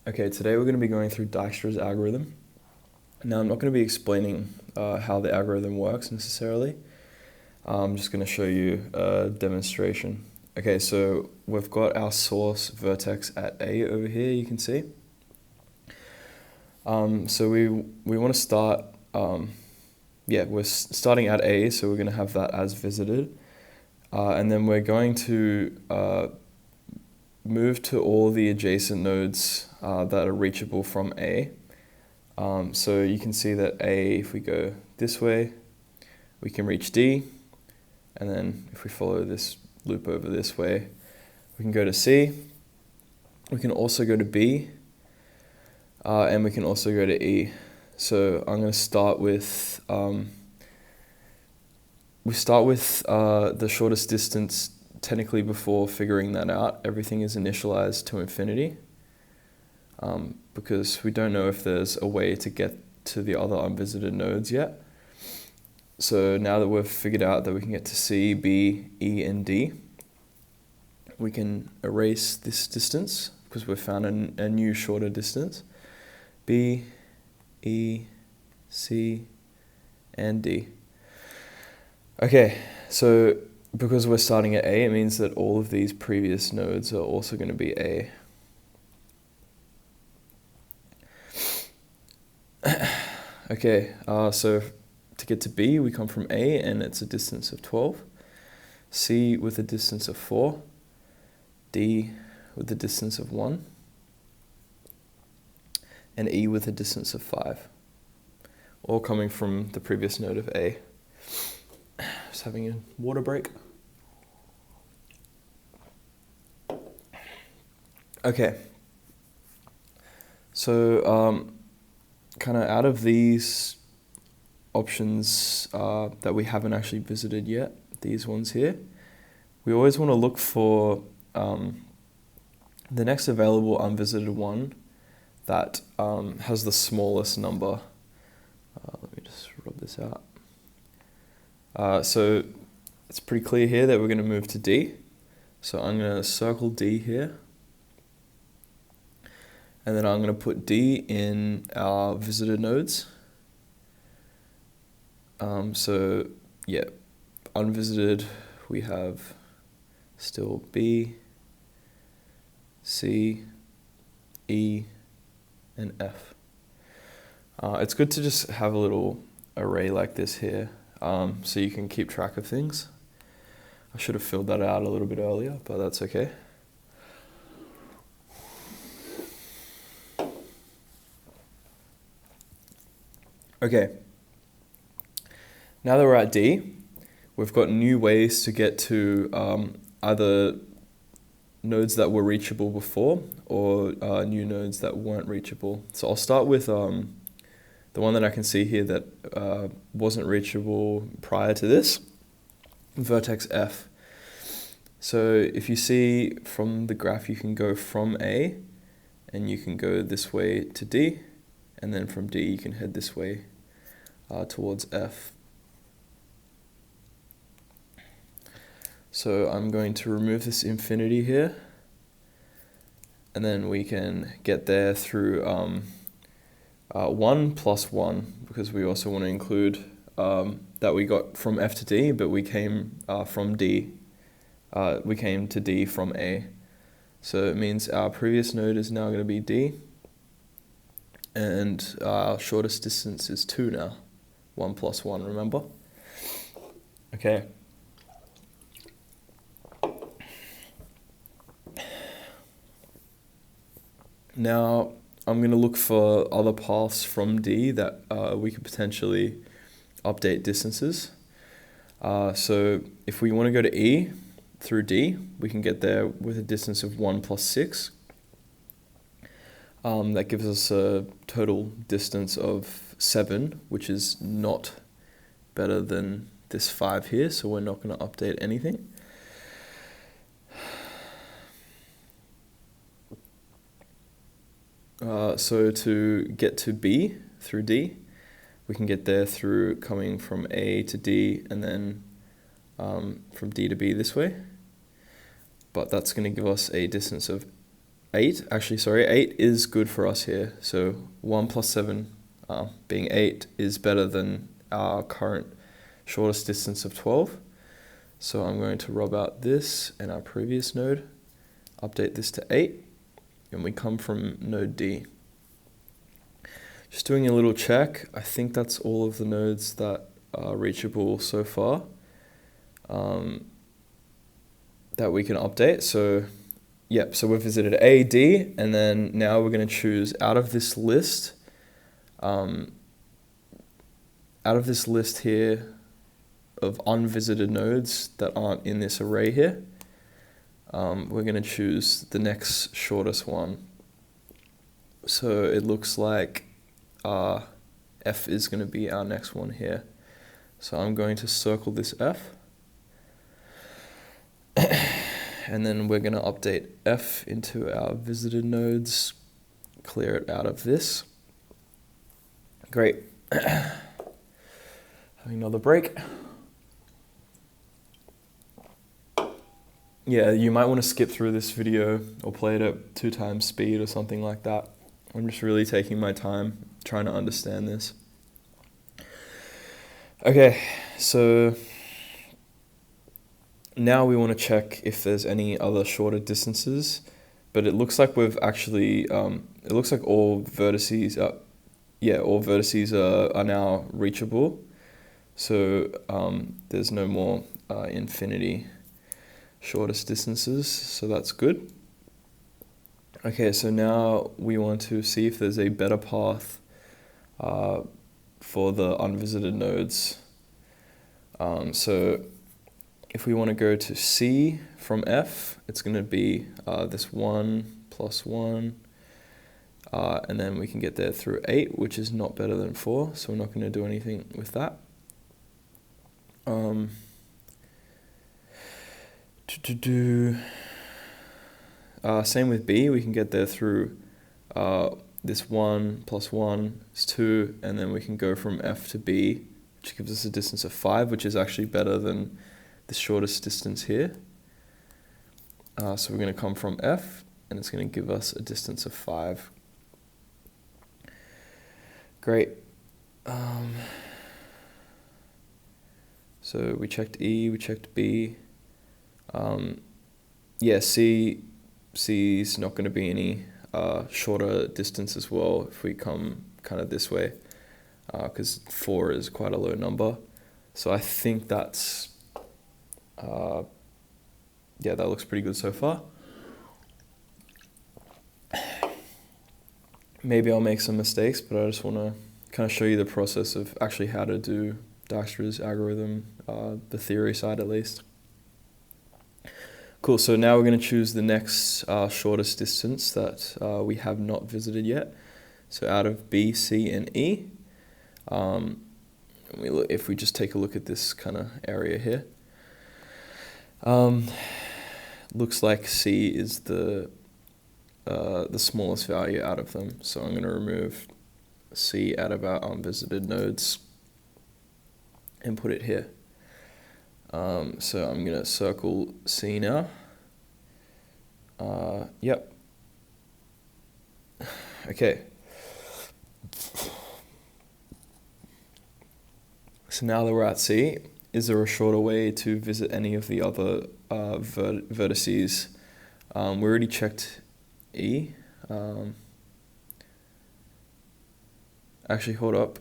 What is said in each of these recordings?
Okay, today we're going to be going through Dijkstra's algorithm. Now, I'm not going to be explaining how the algorithm works necessarily. I'm just going to show you a demonstration. Okay, so we've got our source vertex at A over here, you can see. So we want to start, we're starting at A, so we're going to have that as visited. And then we're going to move to all the adjacent nodes that are reachable from A. So you can see that A, if we go this way, we can reach D, and then if we follow this loop over this way, we can go to C, we can also go to B, and we can also go to E. So I'm going to start with, the shortest distance technically before figuring that out. Everything is initialized to infinity. Because we don't know if there's a way to get to the other unvisited nodes yet. So now that we've figured out that we can get to C, B, E, and D, we can erase this distance because we've found a new shorter distance. B, E, C, and D. Okay, so because we're starting at A, it means that all of these previous nodes are also going to be A. Okay, so to get to B, we come from A, and it's a distance of 12. C with a distance of 4. D with a distance of 1. And E with a distance of 5. All coming from the previous node of A. Just having a water break. Okay. So, kind of out of these options that we haven't actually visited yet, these ones here, we always want to look for the next available unvisited one that has the smallest number. Let me just rub this out. So it's pretty clear here that we're going to move to D. So I'm going to circle D here. And then I'm going to put D in our visited nodes. So yeah, unvisited, we have still B, C, E, and F. It's good to just have a little array like this here, so you can keep track of things. I should have filled that out a little bit earlier, but that's okay. Okay, now that we're at D, we've got new ways to get to either nodes that were reachable before or new nodes that weren't reachable. So I'll start with the one that I can see here that wasn't reachable prior to this, vertex F. So if you see from the graph, you can go from A and you can go this way to D, and then from D you can head this way towards F. So I'm going to remove this infinity here, and then we can get there through 1 plus 1, because we also want to include that we got from F to D, but we came from D. We came to D from A. So it means our previous node is now going to be D, and our shortest distance is 2 now. 1 plus 1, remember? Okay. Now, I'm going to look for other paths from D that we could potentially update distances. So if we want to go to E through D, we can get there with a distance of 1 plus 6. That gives us a total distance of 7, which is not better than this 5 here, so we're not going to update anything. So to get to B through D, we can get there through coming from A to D and then from D to B this way. But that's going to give us a distance of 8, actually, sorry, 8 is good for us here. So 1 plus 7 being 8 is better than our current shortest distance of 12. So I'm going to rub out this and our previous node, update this to 8, and we come from node D. Just doing a little check, I think that's all of the nodes that are reachable so far that we can update. So yep, so we've visited A, D, and then now we're going to choose out of this list here of unvisited nodes that aren't in this array here. We're going to choose the next shortest one. So it looks like F is going to be our next one here. So I'm going to circle this F. And then we're going to update F into our visited nodes, clear it out of this. Great. Having another break. Yeah, you might want to skip through this video or play it at 2 times speed or something like that. I'm just really taking my time trying to understand this. Okay, so now we want to check if there's any other shorter distances, but it looks like we've actually, it looks like all vertices are now reachable. So there's no more infinity shortest distances, so that's good. Okay, so now we want to see if there's a better path for the unvisited nodes. So if we want to go to C from F, it's going to be this 1 plus 1, and then we can get there through 8, which is not better than 4, so we're not going to do anything with that. Same with B, we can get there through this 1 plus 1 is 2, and then we can go from F to B, which gives us a distance of 5, which is actually better than the shortest distance here. So we're going to come from F, and it's going to give us a distance of 5. Great. So we checked E, we checked B. Yeah, C's not going to be any shorter distance as well if we come kind of this way, because 4 is quite a low number. So I think that's, yeah, that looks pretty good so far. Maybe I'll make some mistakes, but I just want to kind of show you the process of actually how to do Dijkstra's algorithm, the theory side at least. Cool, so now we're going to choose the next shortest distance that we have not visited yet. So out of B, C, and E, if we just take a look at this kind of area here, looks like C is the smallest value out of them. So I'm going to remove C out of our unvisited nodes and put it here. So I'm going to circle C now. Yep. Okay. So now that we're at C, is there a shorter way to visit any of the other vertices? We already checked E. Actually, hold up.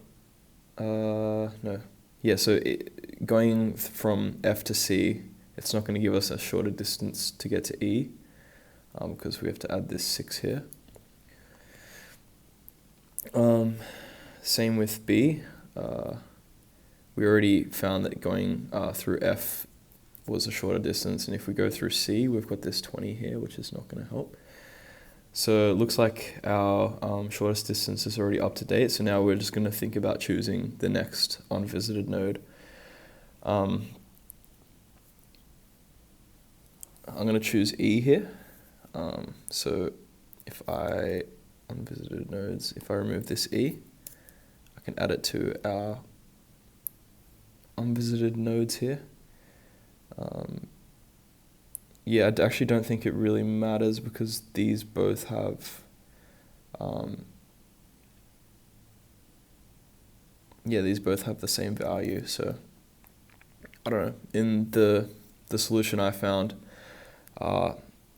No. Yeah, so going from F to C, it's not going to give us a shorter distance to get to E, because we have to add this 6 here. Same with B. We already found that going through F was a shorter distance, and if we go through C, we've got this 20 here, which is not going to help. So it looks like our shortest distance is already up to date, so now we're just going to think about choosing the next unvisited node. I'm going to choose E here. So if I, unvisited nodes, if I remove this E, I can add it to our unvisited nodes here. yeah, I actually don't think it really matters because these both have, these both have the same value. So I don't know. In the solution I found,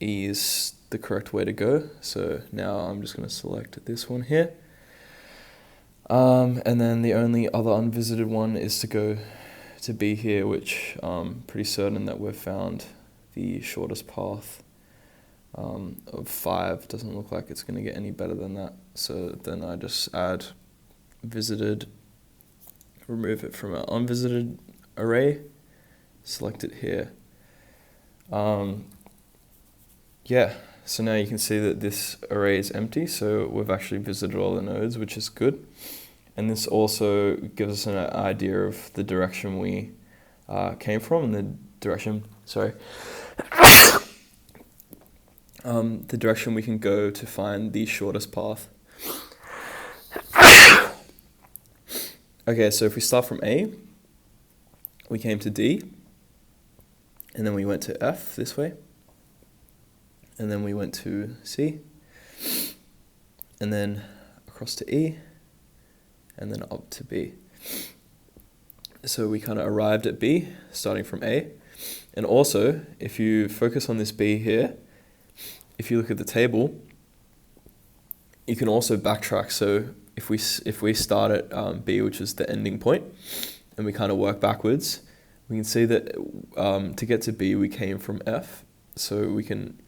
E is the correct way to go. So now I'm just going to select this one here. And then the only other unvisited one is to go to B here, which I'm pretty certain that we've found the shortest path of 5. Doesn't look like it's going to get any better than that. So then I just add visited, remove it from an unvisited array, select it here. Yeah, so now you can see that this array is empty, so we've actually visited all the nodes, which is good. And this also gives us an idea of the direction we came from, and the direction we can go to find the shortest path. Okay, so if we start from A, we came to D, and then we went to F this way, and then we went to C, and then across to E, and then up to B. So we kind of arrived at B, starting from A. And also, if you focus on this B here, if you look at the table, you can also backtrack. So if we start at B, which is the ending point, and we kind of work backwards, we can see that to get to B, we came from F. So we can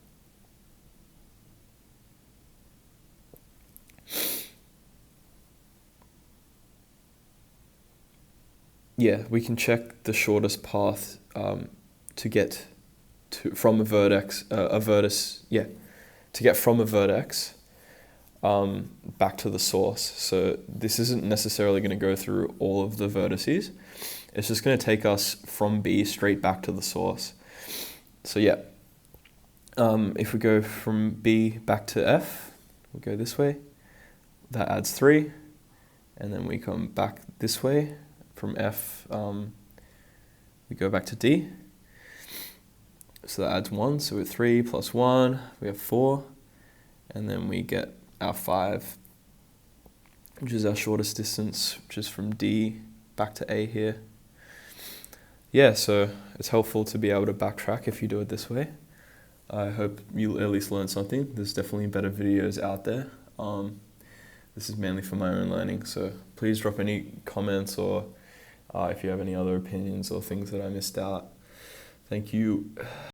we can check the shortest path to get from a vertex, to get from a vertex back to the source. So this isn't necessarily going to go through all of the vertices. It's just going to take us from B straight back to the source. So yeah, if we go from B back to F, we go this way. That adds 3, and then we come back this way. From F, we go back to D. So that adds 1, so we're 3 plus 1, we have 4, and then we get our 5, which is our shortest distance, which is from D back to A here. Yeah, so it's helpful to be able to backtrack if you do it this way. I hope you'll at least learn something. There's definitely better videos out there. This is mainly for my own learning, so please drop any comments or if you have any other opinions or things that I missed out. Thank you.